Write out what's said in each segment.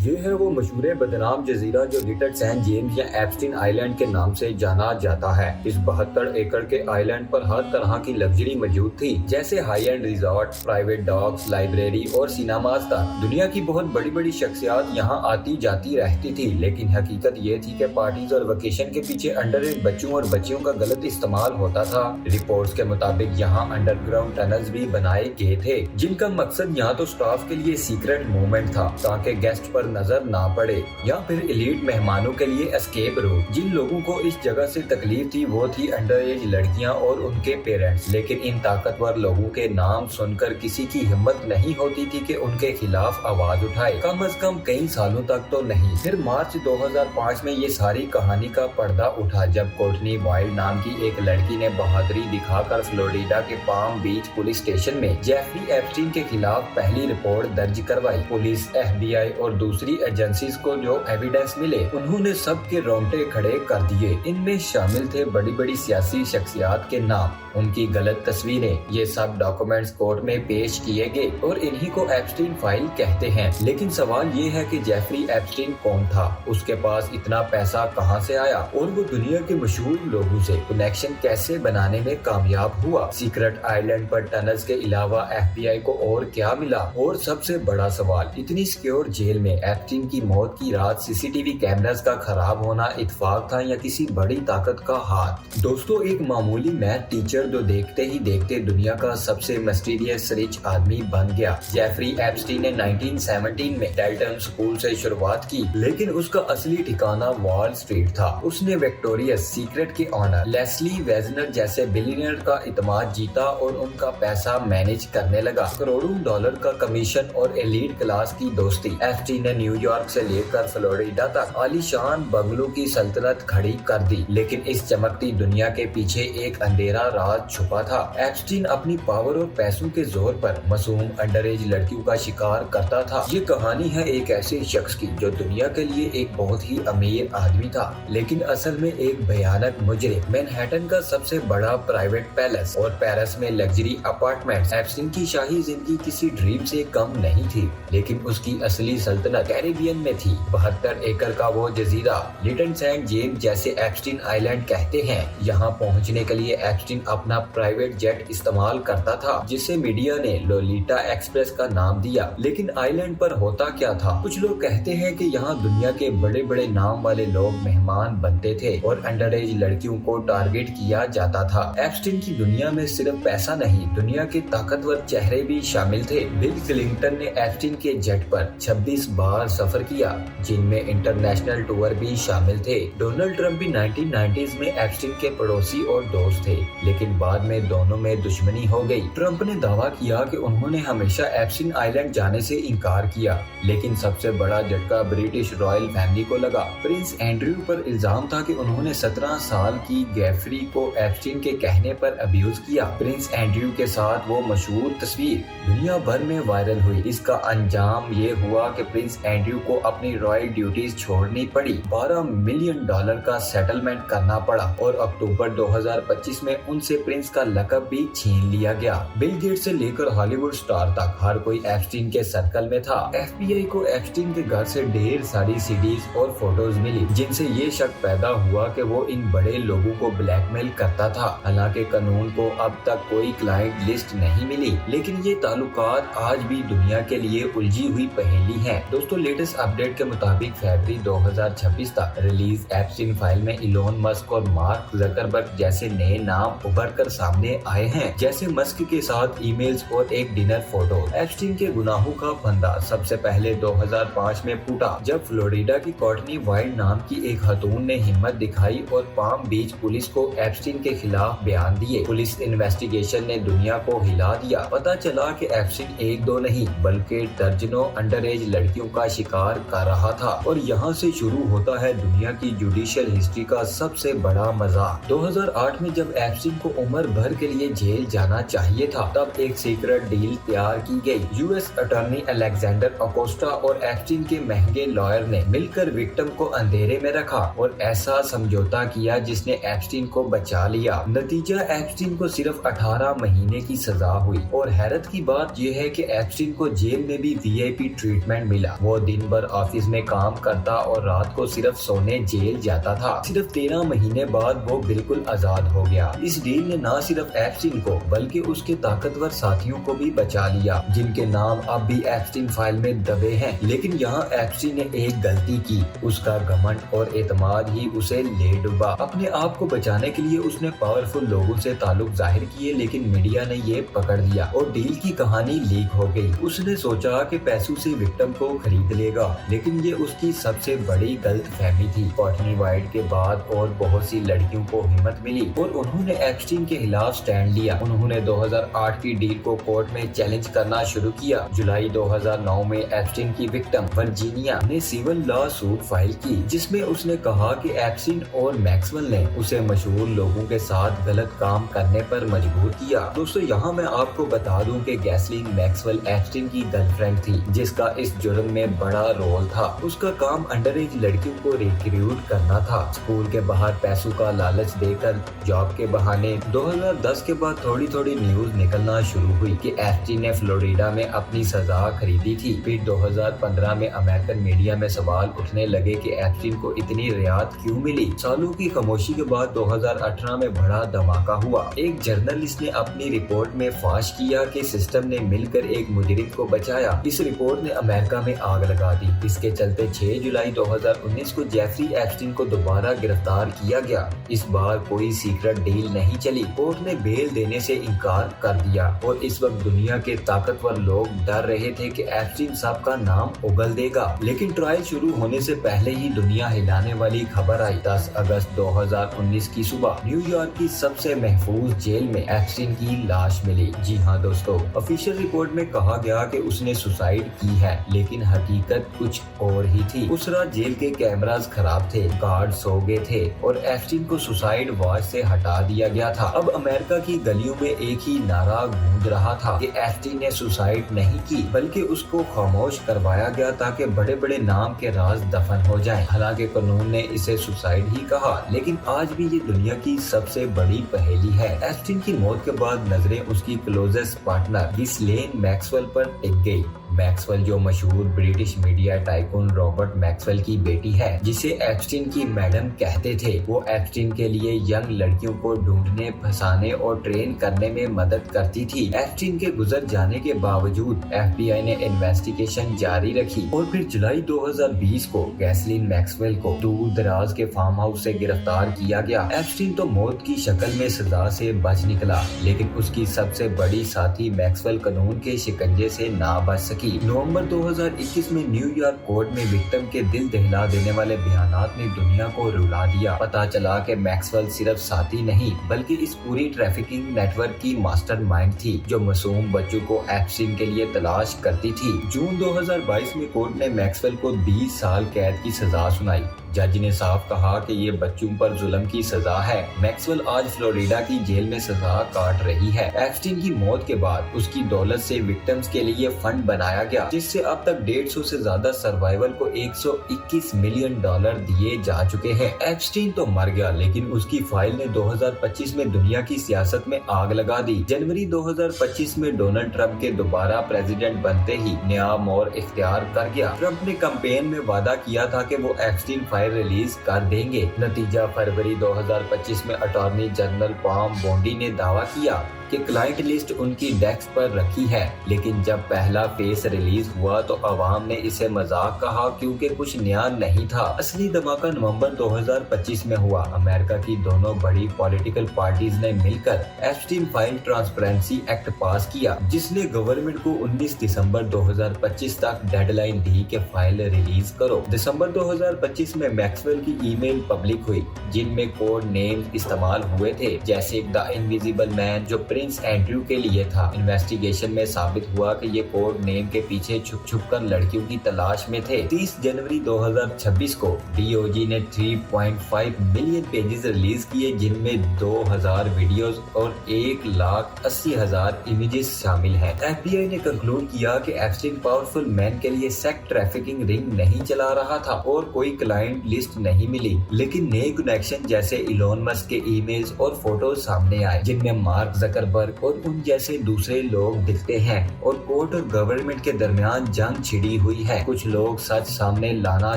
یہ ہے وہ مشہور بدنام جزیرہ جو لٹل سینٹ جیمز یا ایپسٹین آئی لینڈ کے نام سے جانا جاتا ہے۔ اس 72 ایکڑ کے آئی لینڈ پر ہر طرح کی لگژری موجود تھی، جیسے high end resort, private docks, library اور سینماز تک۔ دنیا کی بہت بڑی بڑی شخصیات یہاں آتی جاتی رہتی تھی، لیکن حقیقت یہ تھی کہ پارٹیز اور ویکیشن کے پیچھے انڈر ایج بچوں اور بچیوں کا غلط استعمال ہوتا تھا۔ رپورٹس کے مطابق یہاں انڈر گراؤنڈ ٹنلز بھی بنائے گئے تھے، جن کا مقصد یہاں تو اسٹاف کے لیے سیکرٹ موومنٹ تھا تاکہ گیسٹ پر نظر نہ پڑے، یا پھر ایلیٹ مہمانوں کے لیے اسکیپ روٹ۔ جن لوگوں کو اس جگہ سے تکلیف تھی وہ تھی انڈر ایج لڑکیاں اور ان کے پیرنٹس، لیکن ان طاقتور لوگوں کے نام سن کر کسی کی ہمت نہیں ہوتی تھی کہ ان کے خلاف آواز اٹھائے، کم از کم کئی سالوں تک تو نہیں۔ پھر مارچ 2005 میں یہ ساری کہانی کا پردہ اٹھا جب کورٹنی وائلڈ نام کی ایک لڑکی نے بہادری دکھا کر فلوریڈا کے پام بیچ پولیس اسٹیشن میں جیفری ایپسٹین کے خلاف پہلی رپورٹ درج کروائی۔ پولیس، ایف بی آئی اور دوسری ایجنسیز کو جو ایویڈنس ملے انہوں نے سب کے رونگٹے کھڑے کر دیے۔ ان میں شامل تھے بڑی بڑی سیاسی شخصیات کے نام، ان کی غلط تصویریں۔ یہ سب ڈاکومنٹس کورٹ میں پیش کیے گئے اور انہی کو ایپسٹین فائل کہتے ہیں۔ لیکن سوال یہ ہے کہ جیفری ایپسٹین کون تھا، اس کے پاس اتنا پیسہ کہاں سے آیا، اور وہ دنیا کے مشہور لوگوں سے کنیکشن کیسے بنانے میں کامیاب ہوا۔ سیکرٹ آئی لینڈ پر ٹنلز کے علاوہ ایف بی آئی کو اور کیا ملا، اور سب سے بڑا سوال، اتنی سیکیور جیل میں ایپسٹین کی موت کی رات سی سی ٹی وی کیمراز کا خراب ہونا اتفاق تھا یا کسی بڑی طاقت کا ہاتھ۔ دوستو، ایک معمولی میتھ ٹیچر جو دیکھتے ہی دیکھتے دنیا کا سب سے مسٹیریس رچ آدمی بن گیا۔ جیفری ایپسٹین نے 1917 میں ڈالٹن اسکول سے شروعات کی، لیکن اس کا اصلی ٹھکانہ وال اسٹریٹ تھا۔ اس نے وکٹوریس سیکرٹ کے آنر لیسلی ویزنر جیسے بلینئر کا اعتماد جیتا اور ان کا پیسہ مینج کرنے لگا، کروڑوں ڈالر کا کمیشن اور ایلیٹ کلاس کی دوستی۔ ایپسٹین نے نیو یارک سے لے کر فلوریڈا تک عالی شان بنگلوں کی سلطنت کھڑی کر دی، لیکن اس چمکتی دنیا کے پیچھے ایک اندھیرا راز چھپا تھا۔ ایپسٹین اپنی پاور اور پیسوں کے زور پر معصوم انڈر ایج لڑکیوں کا شکار کرتا تھا۔ یہ کہانی ہے ایک ایسے شخص کی جو دنیا کے لیے ایک بہت ہی امیر آدمی تھا، لیکن اصل میں ایک بھیانک مجرم۔ مینہٹن کا سب سے بڑا پرائیویٹ پیلس اور پیرس میں لگژری اپارٹمنٹس۔ ایپسٹین کی شاہی زندگی کسی ڈریم سے کم نہیں تھی، لیکن اس کی اصلی سلطنت کیریبین میں تھی۔ 72 ایکڑ کا وہ جزیرہ لٹل سینٹ جیمز جیسے ایپسٹین آئی لینڈ کہتے ہیں۔ یہاں پہنچنے کے لیے ایپسٹین اپنا پرائیویٹ جیٹ استعمال کرتا تھا، جسے میڈیا نے لولیٹا ایکسپریس کا نام دیا۔ لیکن آئی لینڈ پر ہوتا کیا تھا؟ کچھ لوگ کہتے ہیں کہ یہاں دنیا کے بڑے بڑے نام والے لوگ مہمان بنتے تھے اور انڈر ایج لڑکیوں کو ٹارگٹ کیا جاتا تھا۔ ایپسٹین کی دنیا میں صرف پیسہ نہیں، دنیا کے طاقتور چہرے بھی شامل تھے۔ بل کلنٹن نے ایپسٹین کے جیٹ پر 26 بار سفر کیا، جن میں انٹرنیشنل ٹور بھی شامل تھے۔ ڈونلڈ ٹرمپ بھی 1990s میں ایپسٹین کے پڑوسی اور دوست تھے، لیکن بعد میں دونوں میں دشمنی ہو گئی۔ ٹرمپ نے دعویٰ کیا کہ انہوں نے ہمیشہ ایپسٹین آئی لینڈ جانے سے انکار کیا، لیکن سب سے بڑا جھٹکا برٹش رائل فیملی کو لگا۔ پرنس اینڈریو پر الزام تھا کہ انہوں نے 17 سال کی جیفری کو ایپسٹین کے کہنے پر ابیوز کیا۔ پرنس اینڈریو کے ساتھ وہ مشہور تصویر دنیا بھر میں وائرل ہوئی۔ اس کا انجام یہ ہوا کہ پرنس اینڈریو کو اپنی رائل ڈیوٹیز چھوڑنی پڑی، $12 ملین کا سیٹلمنٹ کرنا پڑا، اور اکتوبر 2025 میں ان سے پرنس کا لقب بھی چھین لیا گیا۔ بل گیٹ سے لے کر ہالی ووڈ اسٹار تک ہر کوئی ایپسٹین کے سرکل میں تھا۔ ایف بی آئی کو ایپسٹین کے گھر سے ڈھیر ساری سیڈیز اور فوٹوز ملی، جن سے یہ شک پیدا ہوا کہ وہ ان بڑے لوگوں کو بلیک میل کرتا تھا۔ حالانکہ قانون کو اب تک کوئی کلائنٹ لسٹ نہیں ملی، لیکن یہ تعلقات آج بھی دنیا کے لیے الجھی ہوئی پہیلی ہیں۔ دوستو، لیٹسٹ اپڈیٹ کے مطابق فروری 2026 تک ریلیز ایپسٹین فائل میں ایلون مسک اور مارک زکربرگ جیسے نئے نام ابھر کر سامنے آئے ہیں، جیسے مسک کے ساتھ ای میلز اور ایک ڈنر فوٹو۔ ایپسٹین کے گناہوں کا پھندا سب سے پہلے 2005 میں پھوٹا، جب فلوریڈا کی کورٹنی وائلڈ نام کی ایک خاتون نے ہمت دکھائی اور پام بیچ پولیس کو ایپسٹین کے خلاف بیان دیے۔ پولیس انویسٹیگیشن نے دنیا کو ہلا دیا۔ پتہ چلا کہ ایپسٹین ایک دو نہیں بلکہ درجنوں انڈر ایج لڑکیوں کا شکار کر رہا تھا، اور یہاں سے شروع ہوتا ہے دنیا کی جوڈیشل ہسٹری کا سب سے بڑا مذاق۔ 2008 میں جب ایپسٹین کو عمر بھر کے لیے جیل جانا چاہیے تھا، تب ایک سیکرٹ ڈیل تیار کی گئی۔ یو ایس اٹارنی الیگزینڈر اکوسٹا اور ایپسٹین کے مہنگے لائر نے مل کر وکٹم کو اندھیرے میں رکھا اور ایسا سمجھوتا کیا جس نے ایپسٹین کو بچا لیا۔ نتیجہ، ایپسٹین کو صرف 18 مہینے کی سزا ہوئی، اور حیرت کی بات یہ ہے کہ ایپسٹین کو جیل میں بھی وی آئی پی ٹریٹمنٹ ملا۔ وہ वो दिन भर ऑफिस में काम करता और रात को सिर्फ सोने जेल जाता था। सिर्फ 13 महीने बाद वो बिल्कुल आजाद हो गया। इस डील ने न सिर्फ एप्स्टीन को बल्कि उसके ताकतवर साथियों को भी बचा लिया, जिनके नाम अब भी एप्स्टीन फाइल में दबे हैं। लेकिन यहाँ एप्स्टीन ने एक गलती की, उसका घमंड और एतमाद ही उसे ले डूबा। अपने आप को बचाने के लिए उसने पावरफुल लोगों से ताल्लुक जाहिर किए, लेकिन मीडिया ने ये पकड़ लिया और डील की कहानी लीक हो गई। उसने सोचा कि पैसों से विक्टिम को खरीद लेगा, लेकिन ये उसकी सबसे बड़ी गलतफहमी थी। कॉटनी वाइट के बाद और बहुत सी लड़कियों को हिम्मत मिली और उन्होंने एप्स्टीन के खिलाफ स्टैंड लिया। उन्होंने 2008 की डील को कोर्ट में चैलेंज करना शुरू किया। जुलाई 2009 में एप्स्टीन की विक्टिम वर्जीनिया ने सिविल लॉ सूट फाइल की, जिसमें उसने कहा कि एप्स्टीन और मैक्सवेल ने उसे मशहूर लोगों के साथ गलत काम करने पर मजबूर किया। दोस्तों, यहाँ मैं आपको बता दूं कि गैसलीन मैक्सवेल एप्स्टीन की गर्लफ्रेंड थी, जिसका इस जुर्म में बड़ा रोल था। उसका काम अंडर एज लड़कियों को रिक्रूट करना था। स्कूल के बाहर पैसों का लालच देकर जॉब के बहाने 2010 के बाद थोड़ी थोड़ी न्यूज निकलना शुरू हुई कि एप्स्टीन ने फ्लोरिडा में अपनी सजा खरीदी थी। फिर 2015 में अमेरिकन मीडिया में सवाल उठने लगे कि एप्स्टीन को इतनी रियायत क्यों मिली। सालों की खामोशी के बाद 2018 में बड़ा धमाका हुआ। एक जर्नलिस्ट ने अपनी रिपोर्ट में फाश किया कि सिस्टम ने मिलकर एक मुजरिम को बचाया। इस रिपोर्ट ने अमेरिका में आग लगा दी। इसके चलते 6 जुलाई 2019 को जेफरी एप्स्टीन को दोबारा गिरफ्तार किया गया। इस बार कोई सीक्रेट डील नहीं चली। कोर्ट ने बेल देने से इनकार कर दिया और इस वक्त दुनिया के ताकतवर लोग डर रहे थे कि एप्स्टीन साहब का नाम उगल देगा। लेकिन ट्रायल शुरू होने से पहले ही दुनिया हिलाने वाली खबर आई। 10 अगस्त 2019 की सुबह न्यूयॉर्क की सबसे महफूज जेल में एप्स्टीन की लाश मिली। जी हाँ दोस्तों, ऑफिशियल रिपोर्ट में कहा गया कि उसने सुसाइड की है, लेकिन हकीकत कुछ और ही थी। उस रात जेल के कैमरास खराब थे, गार्ड सो गए थे और एप्स्टीन को सुसाइड वॉच से हटा दिया गया था। अब अमेरिका की गलियों में एक ही नारा गूंज रहा था कि एप्स्टीन ने सुसाइड नहीं की, बल्कि उसको खामोश करवाया गया ताकि बड़े बड़े नाम के राज दफन हो जाएं। हालांकि कानून ने इसे सुसाइड ही कहा, लेकिन आज भी ये दुनिया की सबसे बड़ी पहेली है। एप्स्टीन की मौत के बाद नजरें उसकी क्लोजेस्ट पार्टनर गहिसलेन मैक्सवेल पर टिक गई। मैक्सवेल जो मशहूर British media tycoon Robert Maxwell की बेटी है, जिसे एप्स्टीन की मैडम कहते थे। वो एप्स्टीन के लिए यंग लड़कियों को ढूंढने, फंसाने और ट्रेन करने में मदद करती थी। एप्स्टीन के गुजर जाने के बावजूद FBI ने इन्वेस्टिगेशन जारी रखी और फिर जुलाई 2020 को गहिसलेन मैक्सवेल को दूर दराज के फार्म हाउस से गिरफ्तार किया गया। एप्स्टीन तो मौत की शक्ल में सजा से बच निकला, लेकिन उसकी सबसे बड़ी साथी मैक्सवेल कानून के शिकंजे से ना बच सकी। नवंबर 2021 में न्यूयॉर्क कोर्ट में विक्टिम के दिल दहला देने वाले बयानात ने दुनिया को रुला दिया। पता चला कि मैक्सवेल सिर्फ साथी नहीं, बल्कि इस पूरी ट्रैफिकिंग नेटवर्क की मास्टरमाइंड थी, जो मासूम बच्चों को एप्स्टीन के लिए तलाश करती थी। जून 2022 में कोर्ट ने मैक्सवेल को 20 साल कैद की सजा सुनाई। जज ने साफ कहा कि ये बच्चों पर जुल्म की सजा है। मैक्सवेल आज फ्लोरिडा की जेल में सजा काट रही है। एप्स्टीन की मौत के बाद उसकी दौलत से विक्टिम्स के लिए फंड बनाया गया, जिससे अब तक 150 से ज्यादा सर्वाइवल को $121 मिलियन दिए जा चुके हैं। एप्स्टीन तो मर गया, लेकिन उसकी फाइल ने 2025 में दुनिया की सियासत में आग लगा दी। जनवरी 2025 में डोनाल्ड ट्रंप के दोबारा प्रेसिडेंट बनते ही नया मोड़ इख्तियार कर गया। ट्रंप ने कैंपेन में वादा किया था कि वो एप्स्टीन फाइल रिलीज कर देंगे। नतीजा फरवरी 2025 में अटॉर्नी जनरल पॉम बोंडी ने दावा किया कि क्लाइंट लिस्ट उनकी डेस्क पर रखी है, लेकिन जब पहला फेस रिलीज हुआ तो अवाम ने इसे मजाक कहा क्योंकि कुछ नया नहीं था। असली धमाका नवंबर 2025 में हुआ। अमेरिका की दोनों बड़ी पॉलिटिकल पार्टीज ने मिलकर एप्स्टीन फाइल ट्रांसपेरेंसी एक्ट पास किया, जिसने गवर्नमेंट को 19 दिसंबर 2025 तक डेडलाइन दी कि फाइल रिलीज करो। दिसंबर 2025 में मैक्सवेल की ईमेल पब्लिक हुई, जिनमें कोड नेम इस्तेमाल हुए थे, जैसे द इनविजिबल मैन, जो प्रिंस एंड्रयू के लिए था। इन्वेस्टिगेशन में साबित हुआ कि ये कोड नेम के पीछे छुप छुप कर लड़कियों की तलाश में थे। 30 जनवरी 2026 को DOJ ने 3.5 मिलियन पेजेस रिलीज किए, जिनमें 2000 वीडियोस और 1,80,000 इमेजेस शामिल हैं। FBI ने कंक्लूड किया कि एप्स्टीन पावरफुल मैन के लिए सेक्स ट्रैफिकिंग रिंग नहीं चला रहा था और कोई क्लाइंट लिस्ट नहीं मिली, लेकिन नए कनेक्शन जैसे इलोन मस्क के ईमेल्स और फोटोज सामने आए, जिनमें मार्क जकरबर्ग जुकरबर्ग और उन जैसे दूसरे लोग दिखते हैं और कोर्ट और गवर्नमेंट के दरमियान जंग छिड़ी हुई है। कुछ लोग सच सामने लाना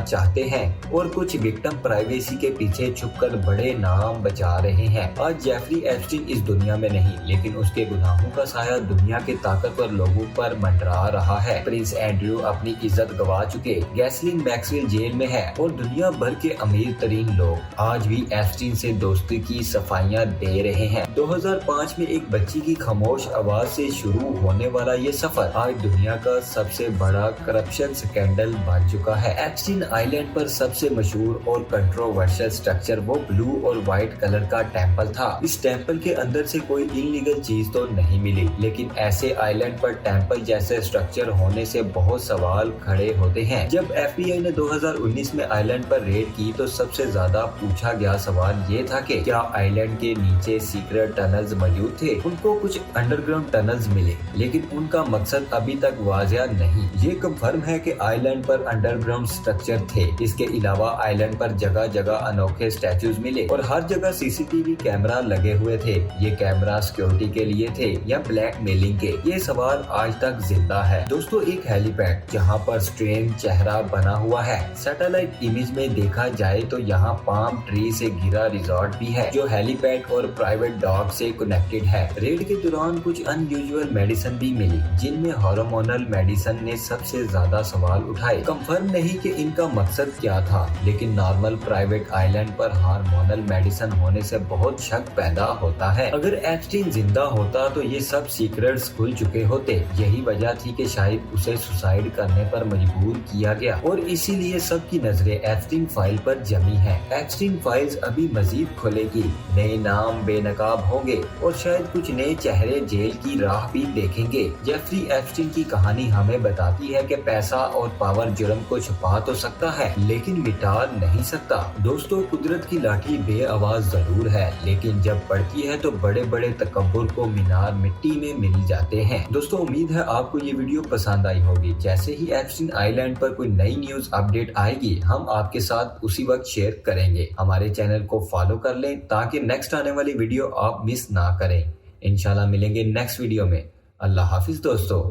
चाहते हैं और कुछ विक्टिम प्राइवेसी के पीछे छुपकर बड़े नाम बचा रहे हैं। आज जेफरी एप्स्टीन इस दुनिया में नहीं, लेकिन उसके गुनाहों का साया दुनिया के ताकतवर लोगों पर मंडरा रहा है। प्रिंस एंड्रयू अपनी इज्जत गवा चुके, गैसलिन मैक्सवेल जेल में है और दुनिया भर के अमीर तरीन लोग आज भी एप्स्टीन से दोस्ती की सफाइयां दे रहे हैं। 2005 में एक बच्ची की खामोश आवाज से शुरू होने वाला ये सफर आज दुनिया का सबसे बड़ा करप्शन स्कैंडल बन चुका है। एप्स्टीन आइलैंड पर सबसे मशहूर और कंट्रोवर्शियल स्ट्रक्चर वो ब्लू और व्हाइट कलर का टेम्पल था। इस टेम्पल के अंदर से कोई इलीगल चीज तो नहीं मिली, लेकिन ऐसे आइलैंड पर टेम्पल जैसे स्ट्रक्चर होने से बहुत सवाल खड़े होते हैं। जब FBI ने 2019 में आइलैंड पर रेड की तो सबसे ज्यादा पूछा गया सवाल ये था कि क्या आइलैंड के नीचे सीक्रेट टनल्स मौजूद थे। उनको कुछ अंडरग्राउंड टनल्स मिले, लेकिन उनका मकसद अभी तक वाज़िया नहीं। ये कंफर्म है कि आइलैंड पर अंडरग्राउंड स्ट्रक्चर थे। इसके अलावा आइलैंड पर जगह जगह अनोखे स्टैचूज मिले और हर जगह CCTV कैमरा लगे हुए थे। ये कैमरा सिक्योरिटी के लिए थे या ब्लैक मेलिंग के, ये सवाल आज तक जिंदा है। दोस्तों, एक हेलीपैड जहाँ पर स्ट्रेन चेहरा बना हुआ है। सैटेलाइट इमेज में देखा जाए तो यहाँ पाम ट्री से घिरा रिजॉर्ट भी है जो हेलीपैड और प्राइवेट डॉग से कनेक्टेड है। रेड के दौरान कुछ अनयूजुअल मेडिसिन भी मिली, जिनमें हार्मोनल मेडिसिन ने सबसे ज्यादा सवाल उठाए। कंफर्म नहीं कि इनका मकसद क्या था, लेकिन नॉर्मल प्राइवेट आइलैंड पर हार्मोनल मेडिसिन होने से बहुत शक पैदा होता है। अगर एप्स्टीन जिंदा होता तो ये सब सीक्रेट्स खुल चुके होते। यही वजह थी कि शायद उसे सुसाइड करने पर मजबूर किया गया और इसीलिए सबकी नजरें एप्स्टीन फाइल पर जमी है। एप्स्टीन फाइल्स अभी मजीद खुलेगी, नए नाम बेनकाब होंगे और शायद कुछ नए चेहरे जेल की राह भी देखेंगे। जेफरी एप्स्टीन की कहानी हमें बताती है कि पैसा और पावर जुर्म को छुपा तो सकता है, लेकिन मिटा नहीं सकता। दोस्तों, कुदरत की लाठी बेआवाज जरूर है, लेकिन जब पड़ती है तो बड़े बड़े तकब्बुर को मीनार मिट्टी में मिल जाते हैं। दोस्तों, उम्मीद है आपको ये वीडियो पसंद आई होगी। जैसे ही एप्स्टीन आइलैंड पर कोई नई न्यूज अपडेट आएगी, हम आपके साथ उसी वक्त शेयर करेंगे। हमारे चैनल को फॉलो कर लें ताकि नेक्स्ट आने वाली वीडियो आप मिस ना करें। इंशाल्लाह मिलेंगे नेक्स्ट वीडियो में। अल्लाह हाफिज दोस्तों।